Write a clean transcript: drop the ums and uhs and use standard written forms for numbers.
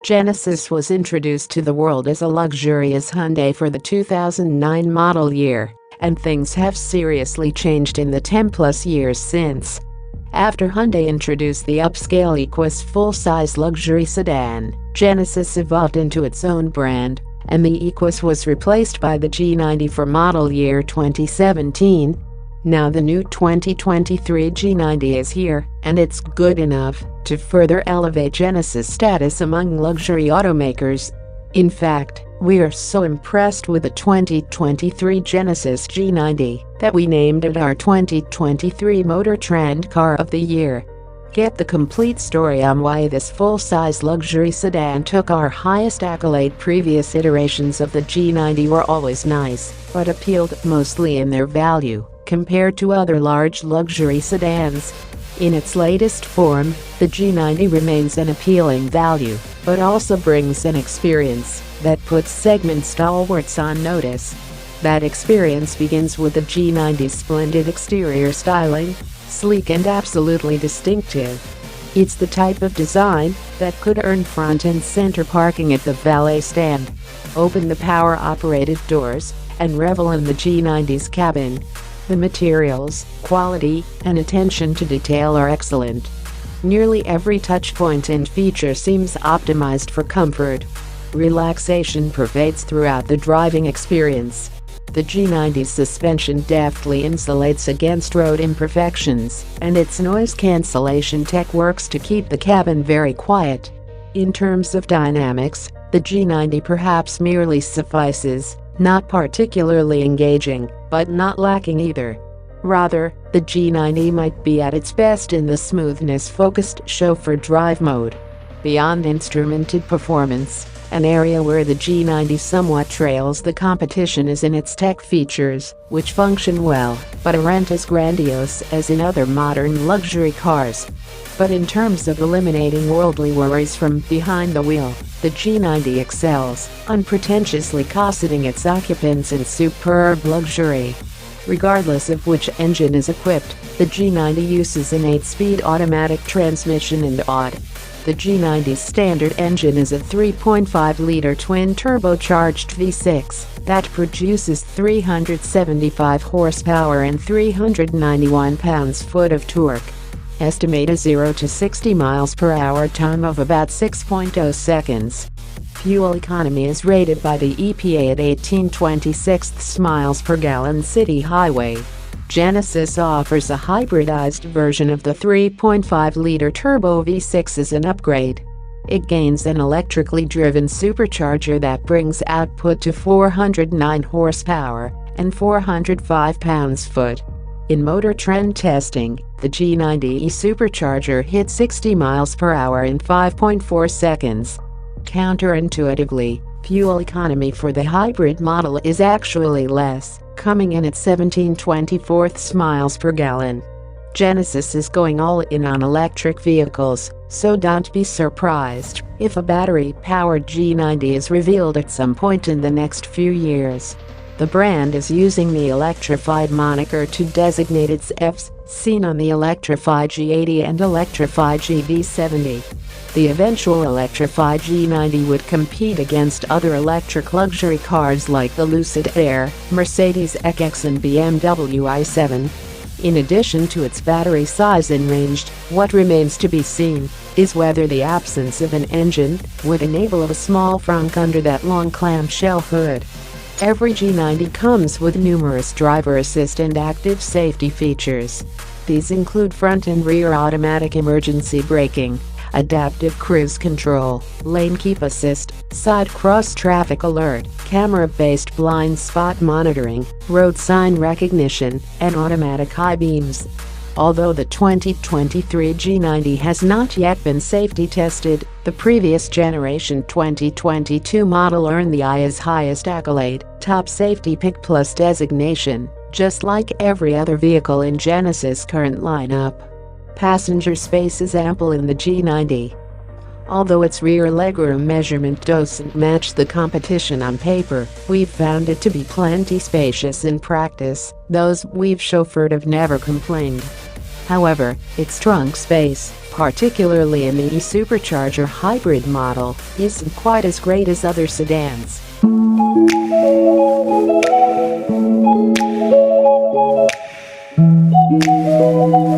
Genesis was introduced to the world as a luxurious Hyundai for the 2009 model year, and things have seriously changed in the 10-plus years since. After Hyundai introduced the upscale Equus full-size luxury sedan, Genesis evolved into its own brand, and the Equus was replaced by the G90 for model year 2017. Now the new 2023 G90 is here, and it's good enough to further elevate Genesis' status among luxury automakers. In fact, we are so impressed with the 2023 Genesis G90 that we named it our 2023 Motor Trend Car of the Year. Get the complete story on why this full-size luxury sedan took our highest accolade. Previous iterations of the G90 were always nice, but appealed mostly in their value compared to other large luxury sedans. In its latest form, the G90 remains an appealing value, but also brings an experience that puts segment stalwarts on notice. That experience begins with the G90's splendid exterior styling, sleek and absolutely distinctive. It's the type of design that could earn front and center parking at the valet stand. Open the power-operated doors and revel in the G90's cabin. The materials, quality, and attention to detail are excellent. Nearly every touchpoint and feature seems optimized for comfort. Relaxation pervades throughout the driving experience. The G90's suspension deftly insulates against road imperfections, and its noise cancellation tech works to keep the cabin very quiet. In terms of dynamics, the G90 perhaps merely suffices, not particularly engaging, but not lacking either. Rather, the G90 might be at its best in the smoothness-focused chauffeur drive mode. Beyond instrumented performance, an area where the G90 somewhat trails the competition is in its tech features, which function well, but aren't as grandiose as in other modern luxury cars. But in terms of eliminating worldly worries from behind the wheel, the G90 excels, unpretentiously cosseting its occupants in superb luxury. Regardless of which engine is equipped, the G90 uses an 8-speed automatic transmission and the G90's standard engine is a 3.5-liter twin-turbocharged V6 that produces 375 horsepower and 391 pounds-foot of torque. Estimated 0 to 60 miles per hour time of about 6.0 seconds. Fuel economy is rated by the EPA at 18.26 miles per gallon city highway. Genesis offers a hybridized version of the 3.5-liter turbo V6 as an upgrade. It gains an electrically driven supercharger that brings output to 409 horsepower and 405 pounds-foot. In Motor Trend testing, the G90 supercharger hit 60 miles per hour in 5.4 seconds. Counterintuitively, fuel economy for the hybrid model is actually less, coming in at 17.24 miles per gallon. Genesis is going all in on electric vehicles, so don't be surprised if a battery-powered G90 is revealed at some point in the next few years. The brand is using the electrified moniker to designate its EVs, seen on the electrified G80 and electrified GV70. The eventual electrified G90 would compete against other electric luxury cars like the Lucid Air, Mercedes EQS and BMW i7. In addition to its battery size and range, what remains to be seen is whether the absence of an engine would enable a small frunk under that long clamshell hood. Every G90 comes with numerous driver assist and active safety features. These include front and rear automatic emergency braking, adaptive cruise control, lane keep assist, side cross traffic alert, camera-based blind spot monitoring, road sign recognition, and automatic high beams. Although the 2023 G90 has not yet been safety tested, the previous generation 2022 model earned the IA's highest accolade, Top Safety Pick Plus designation, just like every other vehicle in Genesis' current lineup. Passenger space is ample in the G90. Although its rear legroom measurement doesn't match the competition on paper, we've found it to be plenty spacious in practice. Those we've chauffeured have never complained. However, its trunk space, particularly in the e-supercharger hybrid model, isn't quite as great as other sedans.